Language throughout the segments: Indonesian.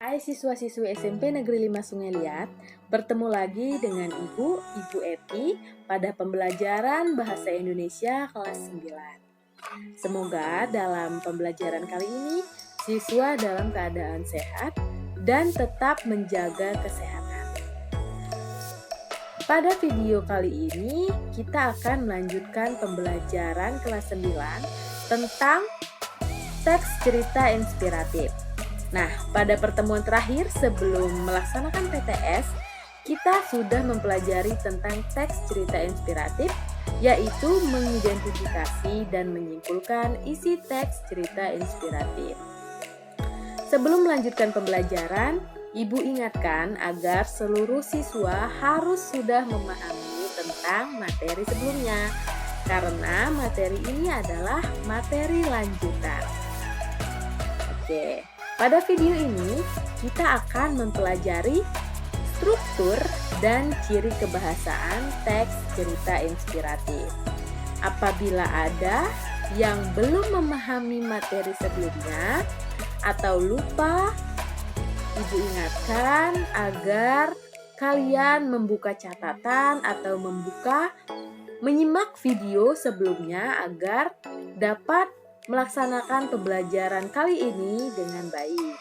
Hai siswa-siswi SMP Negeri 5 Sungai Liat, bertemu lagi dengan Ibu Eti pada pembelajaran Bahasa Indonesia kelas 9. Semoga dalam pembelajaran kali ini, siswa dalam keadaan sehat dan tetap menjaga kesehatan. Pada video kali ini, kita akan melanjutkan pembelajaran kelas 9 tentang teks cerita inspiratif. Nah, pada pertemuan terakhir sebelum melaksanakan PTS, kita sudah mempelajari tentang teks cerita inspiratif, yaitu mengidentifikasi dan menyimpulkan isi teks cerita inspiratif. Sebelum melanjutkan pembelajaran, Ibu ingatkan agar seluruh siswa harus sudah memahami tentang materi sebelumnya, karena materi ini adalah materi lanjutan. Oke. Pada video ini, kita akan mempelajari struktur dan ciri kebahasaan teks cerita inspiratif. Apabila ada yang belum memahami materi sebelumnya atau lupa, Ibu ingatkan agar kalian membuka catatan atau menyimak video sebelumnya agar dapat melaksanakan pembelajaran kali ini dengan baik.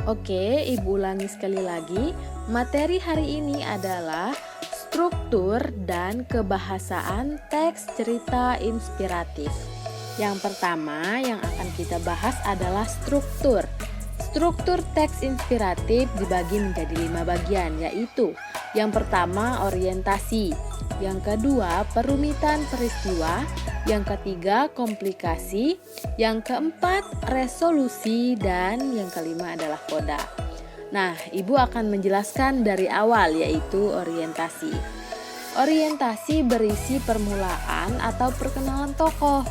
Oke, Ibu ulangi sekali lagi. Materi hari ini adalah struktur dan kebahasaan teks cerita inspiratif. Yang pertama yang akan kita bahas adalah struktur. Struktur teks inspiratif dibagi menjadi 5 bagian, yaitu yang pertama orientasi, yang kedua perumitan peristiwa, yang ketiga komplikasi, yang keempat resolusi, dan yang kelima adalah koda. Nah, Ibu akan menjelaskan dari awal, yaitu orientasi. Orientasi berisi permulaan atau perkenalan tokoh,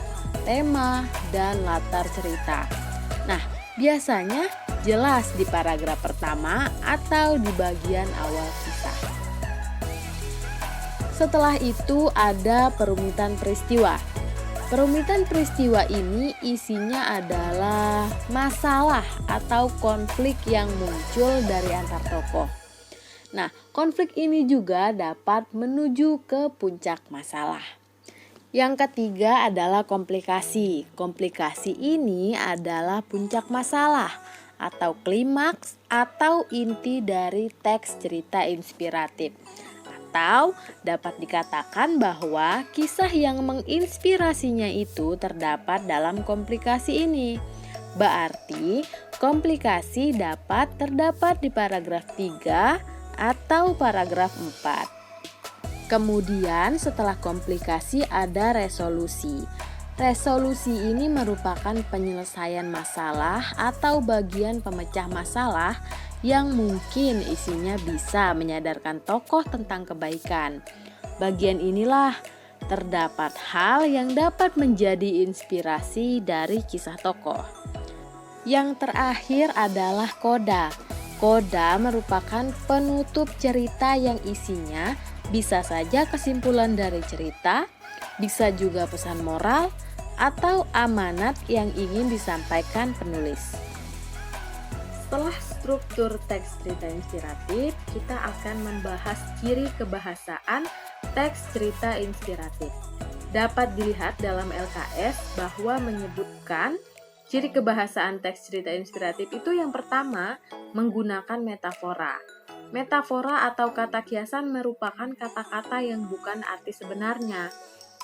tema, dan latar cerita. Nah, biasanya jelas di paragraf pertama atau di bagian awal kisah. Setelah itu ada perumitan peristiwa. Perumitan peristiwa ini isinya adalah masalah atau konflik yang muncul dari antar tokoh. Nah, konflik ini juga dapat menuju ke puncak masalah. Yang ketiga adalah komplikasi. Komplikasi ini adalah puncak masalah atau klimaks atau inti dari teks cerita inspiratif. Atau dapat dikatakan bahwa kisah yang menginspirasinya itu terdapat dalam komplikasi ini. Berarti komplikasi dapat terdapat di paragraf 3 atau paragraf 4. Kemudian setelah komplikasi ada resolusi. Resolusi ini merupakan penyelesaian masalah atau bagian pemecah masalah yang mungkin isinya bisa menyadarkan tokoh tentang kebaikan. Bagian inilah terdapat hal yang dapat menjadi inspirasi dari kisah tokoh. Yang terakhir adalah koda. Koda merupakan penutup cerita yang isinya bisa saja kesimpulan dari cerita, bisa juga pesan moral, atau amanat yang ingin disampaikan penulis. Setelah struktur teks cerita inspiratif, kita akan membahas ciri kebahasaan teks cerita inspiratif. Dapat dilihat dalam LKS bahwa menyebutkan ciri kebahasaan teks cerita inspiratif itu yang pertama menggunakan metafora. Metafora atau kata kiasan merupakan kata-kata yang bukan arti sebenarnya.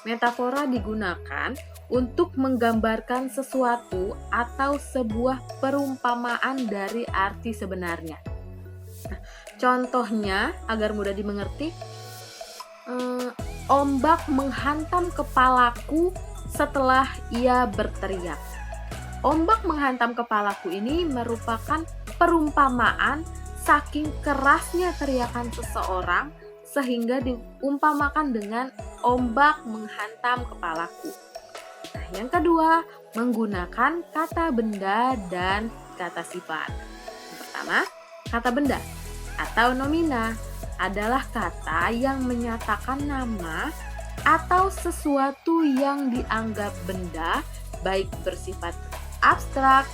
Metafora digunakan untuk menggambarkan sesuatu atau sebuah perumpamaan dari arti sebenarnya. Nah, contohnya agar mudah dimengerti, ombak menghantam kepalaku setelah ia berteriak. Ombak menghantam kepalaku ini merupakan perumpamaan saking kerasnya teriakan seseorang sehingga diumpamakan dengan ombak menghantam kepalaku. Nah, yang kedua, menggunakan kata benda dan kata sifat. Yang pertama, kata benda atau nomina adalah kata yang menyatakan nama atau sesuatu yang dianggap benda, baik bersifat abstrak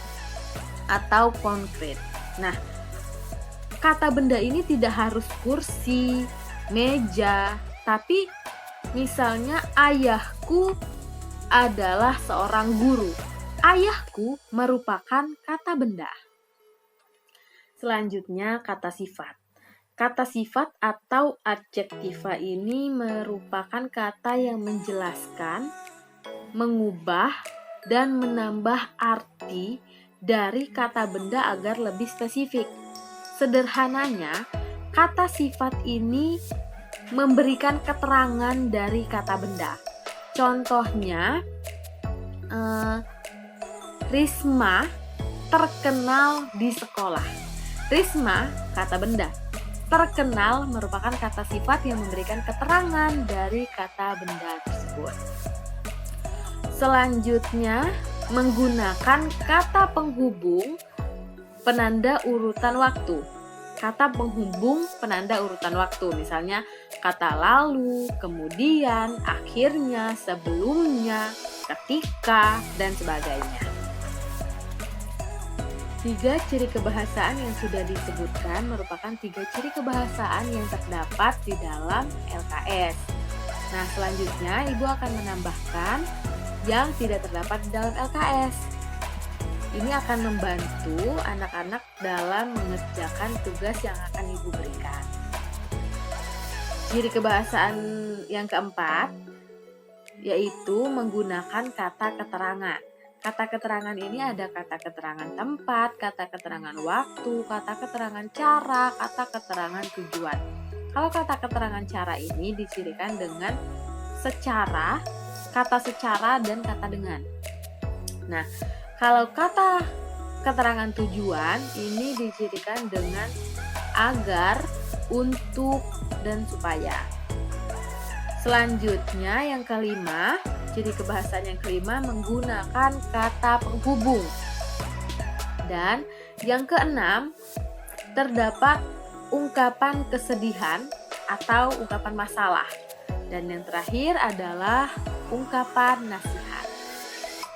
atau konkret. Nah, kata benda ini tidak harus kursi, meja, tapi misalnya ayahku adalah seorang guru. Ayahku merupakan kata benda. Selanjutnya kata sifat. Kata sifat atau adjektiva ini merupakan kata yang menjelaskan, mengubah, dan menambah arti dari kata benda agar lebih spesifik. Sederhananya, kata sifat ini memberikan keterangan dari kata benda. Contohnya, Risma terkenal di sekolah. Risma, kata benda. Terkenal merupakan kata sifat yang memberikan keterangan dari kata benda tersebut. Selanjutnya, menggunakan kata penghubung penanda urutan waktu. Kata penghubung penanda urutan waktu, misalnya kata lalu, kemudian, akhirnya, sebelumnya, ketika, dan sebagainya. 3 ciri kebahasaan yang sudah disebutkan merupakan 3 ciri kebahasaan yang terdapat di dalam LKS. Nah, selanjutnya Ibu akan menambahkan yang tidak terdapat di dalam LKS. Ini akan membantu anak-anak dalam mengerjakan tugas yang akan Ibu berikan. Ciri kebahasaan yang keempat yaitu menggunakan kata keterangan. Kata keterangan ini ada kata keterangan tempat, kata keterangan waktu, kata keterangan cara, kata keterangan tujuan. Kalau kata keterangan cara ini dicirikan dengan secara, kata secara, dan kata dengan. Nah, kalau kata keterangan tujuan ini dicirikan dengan agar, untuk, dan supaya. Selanjutnya yang kelima, ciri kebahasaan yang kelima menggunakan kata penghubung. Dan yang keenam, terdapat ungkapan kesedihan atau ungkapan masalah. Dan yang terakhir adalah ungkapan nasihat.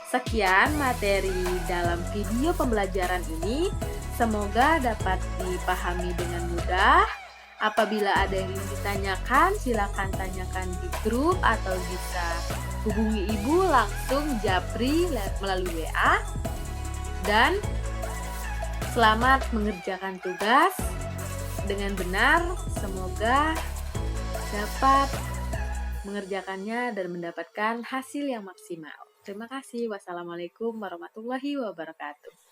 Sekian materi dalam video pembelajaran ini. Semoga dapat dipahami dengan mudah. Apabila ada yang ingin ditanyakan, silakan tanyakan di grup atau bisa hubungi Ibu langsung japri melalui WA. Dan selamat mengerjakan tugas dengan benar. Semoga dapat mengerjakannya dan mendapatkan hasil yang maksimal. Terima kasih. Wassalamualaikum warahmatullahi wabarakatuh.